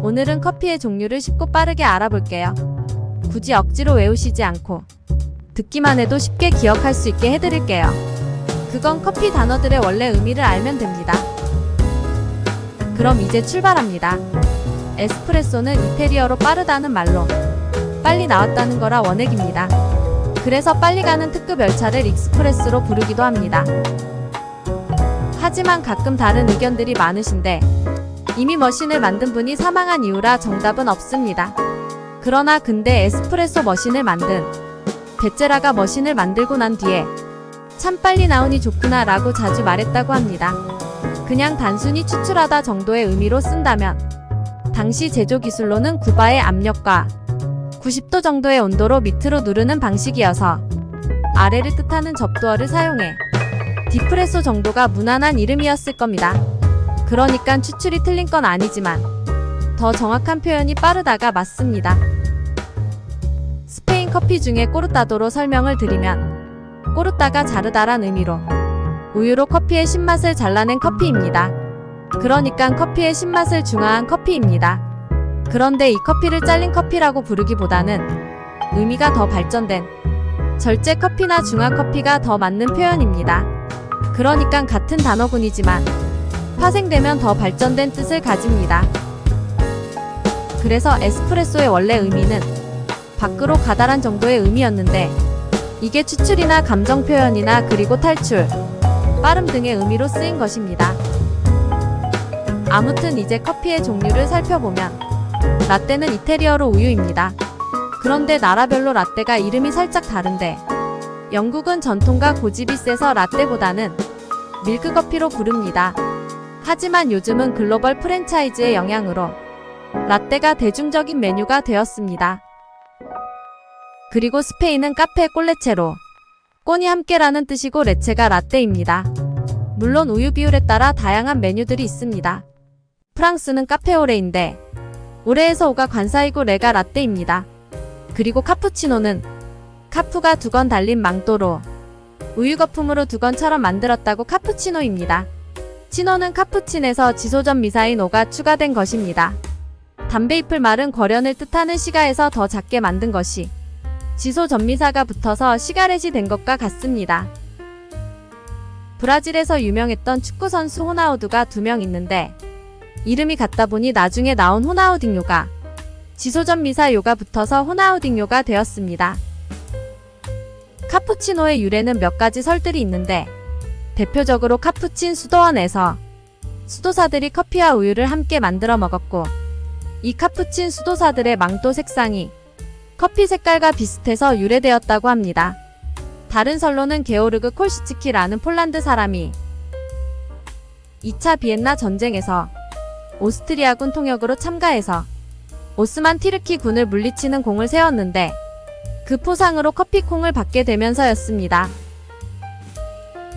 오늘은 커피의 종류를 쉽고 빠르게 알아볼게요. 굳이 억지로 외우시지 않고 듣기만 해도 쉽게 기억할 수 있게 해드릴게요. 그건 커피 단어들의 원래 의미를 알면 됩니다. 그럼 이제 출발합니다. 에스프레소는 이태리어로 빠르다는 말로 빨리 나왔다는 거라 원액입니다. 그래서 빨리 가는 특급 열차를 익스프레스로 부르기도 합니다. 하지만 가끔 다른 의견들이 많으신데 이미 머신을 만든 분이 사망한 이유라 정답은 없습니다. 그러나 근데 에스프레소 머신을 만든 베체라가 머신을 만들고 난 뒤에 참 빨리 나오니 좋구나 라고 자주 말했다고 합니다. 그냥 단순히 추출하다 정도의 의미로 쓴다면 당시 제조 기술로는 구바의 압력과 90도 정도의 온도로 밑으로 누르는 방식이어서 아래를 뜻하는 접두어를 사용해 디프레소 정도가 무난한 이름이었을 겁니다. 그러니까 추출이 틀린 건 아니지만 더 정확한 표현이 빠르다가 맞습니다. 스페인 커피 중에 꼬르따도로 설명을 드리면 꼬르따가 자르다란 의미로 우유로 커피의 신맛을 잘라낸 커피입니다. 그러니까 커피의 신맛을 중화한 커피입니다. 그런데 이 커피를 잘린 커피라고 부르기보다는 의미가 더 발전된 절제 커피나 중화 커피가 더 맞는 표현입니다. 그러니까 같은 단어군이지만 파생되면 더 발전된 뜻을 가집니다. 그래서 에스프레소의 원래 의미는 밖으로 가다란 정도의 의미였는데 이게 추출이나 감정 표현이나 그리고 탈출, 빠름 등의 의미로 쓰인 것입니다. 아무튼 이제 커피의 종류를 살펴보면 라떼는 이태리어로 우유입니다. 그런데 나라별로 라떼가 이름이 살짝 다른데 영국은 전통과 고집이 세서 라떼보다는 밀크커피로 부릅니다. 하지만 요즘은 글로벌 프랜차이즈의 영향으로 라떼가 대중적인 메뉴가 되었습니다. 그리고 스페인은 카페 꼴레체로 꼰이 함께라는 뜻이고 레체가 라떼입니다. 물론 우유 비율에 따라 다양한 메뉴들이 있습니다. 프랑스는 카페오레인데 오레에서 오가 관사이고 레가 라떼입니다. 그리고 카푸치노는 카푸가 두 건 달린 망토로 우유 거품으로 두 건처럼 만들었다고 카푸치노입니다. 치노는 카푸친에서 지소전 미사인 오가 추가된 것입니다. 담배잎을 마른 거련을 뜻하는 시가에서 더 작게 만든 것이 지소 전미사가 붙어서 시가렛이 된 것과 같습니다. 브라질에서 유명했던 축구 선수 호나우두가 2명 있는데 이름이 같다 보니 나중에 나온 호나우딩요가 지소전 미사 요가 붙어서 호나우딩요가 되었습니다. 카푸치노의 유래는 몇 가지 설들이 있는데 대표적으로 카푸친 수도원에서 수도사들이 커피와 우유를 함께 만들어 먹었고 이 카푸친 수도사들의 망토 색상이 커피 색깔과 비슷해서 유래되었다고 합니다. 다른 설로는 게오르그 콜시츠키라는 폴란드 사람이 2차 비엔나 전쟁에서 오스트리아군 통역으로 참가해서 오스만 티르키 군을 물리치는 공을 세웠는데 그 포상으로 커피콩을 받게 되면서였습니다.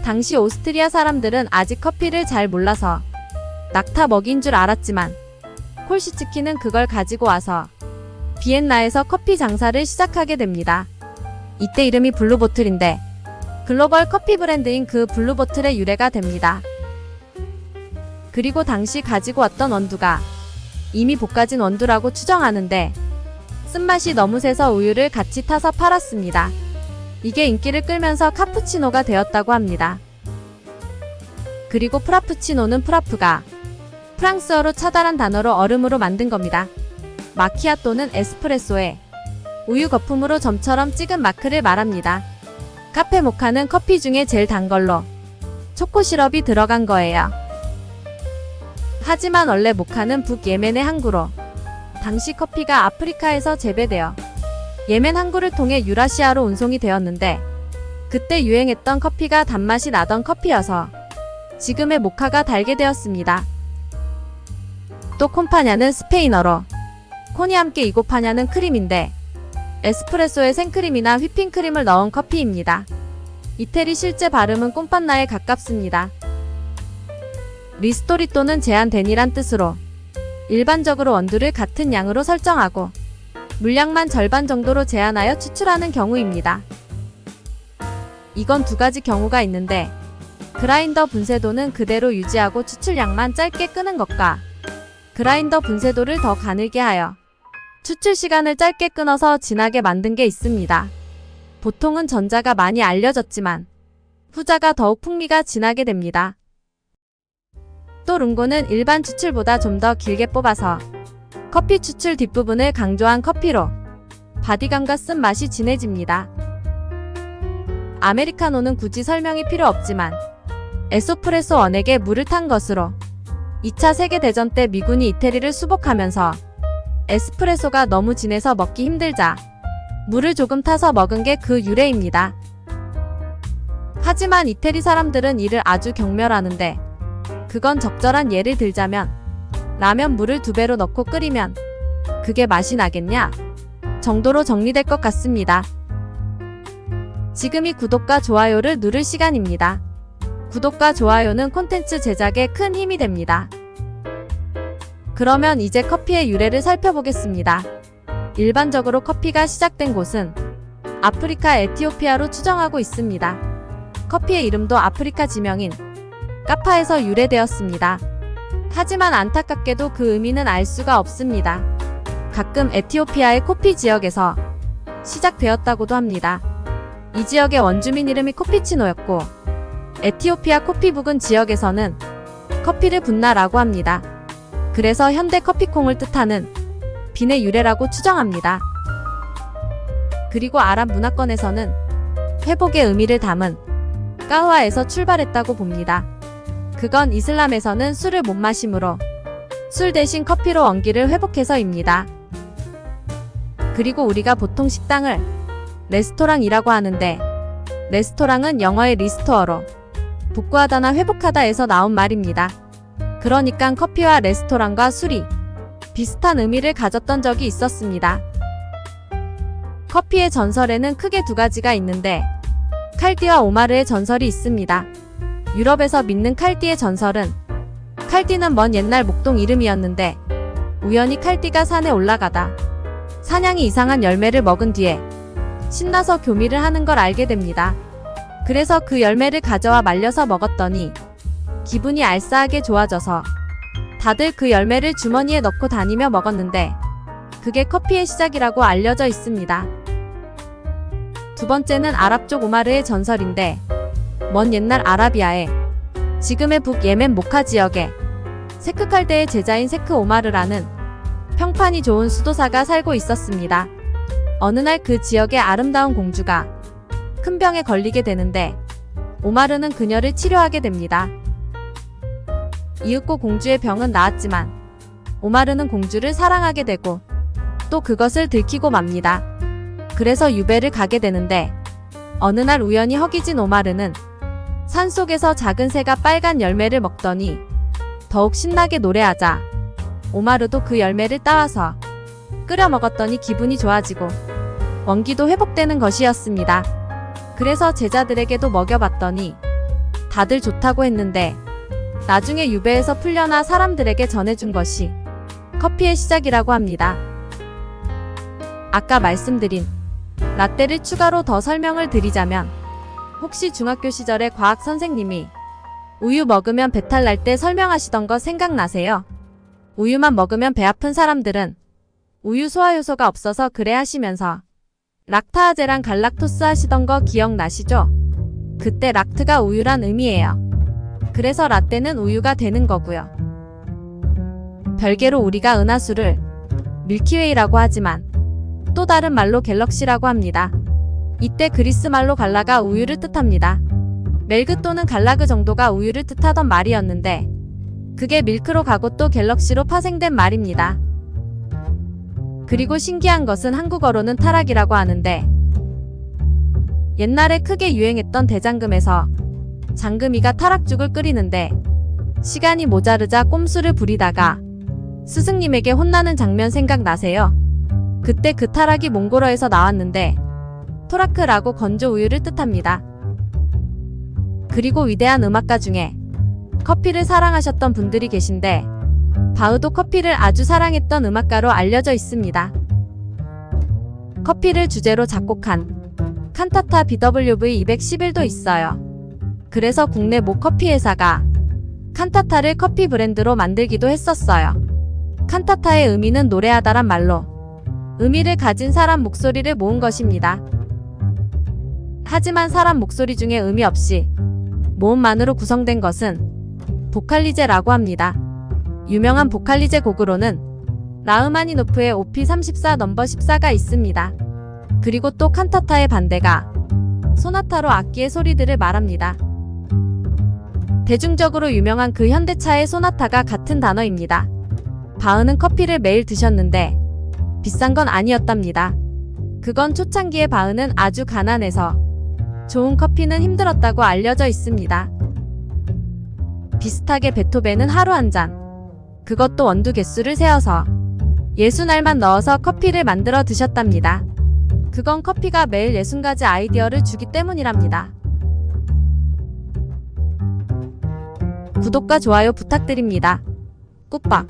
당시 오스트리아 사람들은 아직 커피를 잘 몰라서 낙타 먹인 줄 알았지만 콜시츠키는 그걸 가지고 와서 비엔나에서 커피 장사를 시작하게 됩니다. 이때 이름이 블루보틀인데 글로벌 커피 브랜드인 그 블루보틀의 유래가 됩니다. 그리고 당시 가지고 왔던 원두가 이미 볶아진 원두라고 추정하는데 쓴맛이 너무 세서 우유를 같이 타서 팔았습니다. 이게 인기를 끌면서 카푸치노가 되었다고 합니다. 그리고 프라푸치노는 프라프가 프랑스어로 차다란 단어로 얼음으로 만든 겁니다. 마키아토는 에스프레소에 우유 거품으로 점처럼 찍은 마크를 말합니다. 카페 모카는 커피 중에 제일 단 걸로 초코 시럽이 들어간 거예요. 하지만 원래 모카는 북예멘의 항구로 당시 커피가 아프리카에서 재배되어 예멘 항구를 통해 유라시아로 운송이 되었는데 그때 유행했던 커피가 단맛이 나던 커피여서 지금의 모카가 달게 되었습니다. 또 콤파냐는 스페인어로 콘이 함께 이고파냐는 크림인데 에스프레소에 생크림이나 휘핑크림을 넣은 커피입니다. 이태리 실제 발음은 꼼판나에 가깝습니다. 리스토리또는 제한된이란 뜻으로 일반적으로 원두를 같은 양으로 설정하고 물량만 절반 정도로 제한하여 추출하는 경우입니다. 이건 두 가지 경우가 있는데 그라인더 분쇄도는 그대로 유지하고 추출량만 짧게 끄는 것과 그라인더 분쇄도를 더 가늘게 하여 추출 시간을 짧게 끊어서 진하게 만든 게 있습니다. 보통은 전자가 많이 알려졌지만 후자가 더욱 풍미가 진하게 됩니다. 또 룽고는 일반 추출보다 좀 더 길게 뽑아서 커피 추출 뒷부분을 강조한 커피로 바디감과 쓴맛이 진해집니다. 아메리카노는 굳이 설명이 필요 없지만 에소프레소 원액에 물을 탄 것으로 2차 세계대전 때 미군이 이태리를 수복하면서 에스프레소가 너무 진해서 먹기 힘들자 물을 조금 타서 먹은 게 그 유래입니다. 하지만 이태리 사람들은 이를 아주 경멸하는데 그건 적절한 예를 들자면 라면 물을 2배로 넣고 끓이면 그게 맛이 나겠냐? 정도로 정리될 것 같습니다. 지금이 구독과 좋아요를 누를 시간입니다. 구독과 좋아요는 콘텐츠 제작에 큰 힘이 됩니다. 그러면 이제 커피의 유래를 살펴보겠습니다. 일반적으로 커피가 시작된 곳은 아프리카 에티오피아로 추정하고 있습니다. 커피의 이름도 아프리카 지명인 카파에서 유래되었습니다. 하지만 안타깝게도 그 의미는 알 수가 없습니다. 가끔 에티오피아의 코피 지역에서 시작되었다고도 합니다. 이 지역의 원주민 이름이 코피치노였고 에티오피아 코피 부근 지역에서는 커피를 붓나라고 합니다. 그래서 현대 커피콩을 뜻하는 빈의 유래라고 추정합니다. 그리고 아랍 문화권에서는 회복의 의미를 담은 까흐와에서 출발했다고 봅니다. 그건 이슬람에서는 술을 못 마심으로 술 대신 커피로 원기를 회복해서입니다. 그리고 우리가 보통 식당을 레스토랑이라고 하는데 레스토랑은 영어의 리스토어로 복구하다나 회복하다에서 나온 말입니다. 그러니까 커피와 레스토랑과 술이 비슷한 의미를 가졌던 적이 있었습니다. 커피의 전설에는 크게 2가지가 있는데 칼디와 오마르의 전설이 있습니다. 유럽에서 믿는 칼디의 전설은 칼디는 먼 옛날 목동 이름이었는데 우연히 칼디가 산에 올라가다 사냥이 이상한 열매를 먹은 뒤에 신나서 교미를 하는 걸 알게 됩니다. 그래서 그 열매를 가져와 말려서 먹었더니 기분이 알싸하게 좋아져서 다들 그 열매를 주머니에 넣고 다니며 먹었는데 그게 커피의 시작이라고 알려져 있습니다. 2번째는 아랍 쪽 오마르의 전설인데 먼 옛날 아라비아에 지금의 북예멘 모카 지역에 세크칼데의 제자인 세크 오마르라는 평판이 좋은 수도사가 살고 있었습니다. 어느 날 그 지역의 아름다운 공주가 큰 병에 걸리게 되는데 오마르는 그녀를 치료하게 됩니다. 이윽고 공주의 병은 나았지만 오마르는 공주를 사랑하게 되고 또 그것을 들키고 맙니다. 그래서 유배를 가게 되는데 어느 날 우연히 허기진 오마르는 산속에서 작은 새가 빨간 열매를 먹더니 더욱 신나게 노래하자 오마르도 그 열매를 따와서 끓여 먹었더니 기분이 좋아지고 원기도 회복되는 것이었습니다. 그래서 제자들에게도 먹여봤더니 다들 좋다고 했는데 나중에 유배에서 풀려나 사람들에게 전해준 것이 커피의 시작이라고 합니다. 아까 말씀드린 라떼를 추가로 더 설명을 드리자면 혹시 중학교 시절에 과학 선생님이 우유 먹으면 배탈 날 때 설명하시던 거 생각나세요? 우유만 먹으면 배 아픈 사람들은 우유 소화효소가 없어서 그래 하시면서 락타아제랑 갈락토스 하시던 거 기억나시죠? 그때 락트가 우유란 의미예요. 그래서 라떼는 우유가 되는 거고요. 별개로 우리가 은하수를 밀키웨이라고 하지만 또 다른 말로 갤럭시라고 합니다. 이때 그리스 말로 갈라가 우유를 뜻합니다. 멜그 또는 갈라그 정도가 우유를 뜻하던 말이었는데 그게 밀크로 가고 또 갤럭시로 파생된 말입니다. 그리고 신기한 것은 한국어로는 타락이라고 하는데 옛날에 크게 유행했던 대장금에서 장금이가 타락죽을 끓이는데 시간이 모자르자 꼼수를 부리다가 스승님에게 혼나는 장면 생각나세요? 그때 그 타락이 몽골어에서 나왔는데 토라크라고 건조 우유를 뜻합니다. 그리고 위대한 음악가 중에 커피를 사랑하셨던 분들이 계신데 바흐도 커피를 아주 사랑했던 음악가로 알려져 있습니다. 커피를 주제로 작곡한 칸타타 BWV 211도 있어요. 그래서 국내 모 커피 회사가 칸타타를 커피 브랜드로 만들기도 했었어요. 칸타타의 의미는 노래하다란 말로 의미를 가진 사람 목소리를 모은 것입니다. 하지만 사람 목소리 중에 의미 없이 모음만으로 구성된 것은 보칼리제라고 합니다. 유명한 보칼리제 곡으로는 라흐마니노프의 OP34 넘버 14가 있습니다. 그리고 또 칸타타의 반대가 소나타로 악기의 소리들을 말합니다. 대중적으로 유명한 그 현대차의 소나타가 같은 단어입니다. 바흐는 커피를 매일 드셨는데 비싼 건 아니었답니다. 그건 초창기의 바흐는 아주 가난해서 좋은 커피는 힘들었다고 알려져 있습니다. 비슷하게 베토벤은 하루 한 잔, 그것도 원두 개수를 세어서 60알만 넣어서 커피를 만들어 드셨답니다. 그건 커피가 매일 60가지 아이디어를 주기 때문이랍니다. 구독과 좋아요 부탁드립니다. 꾹박.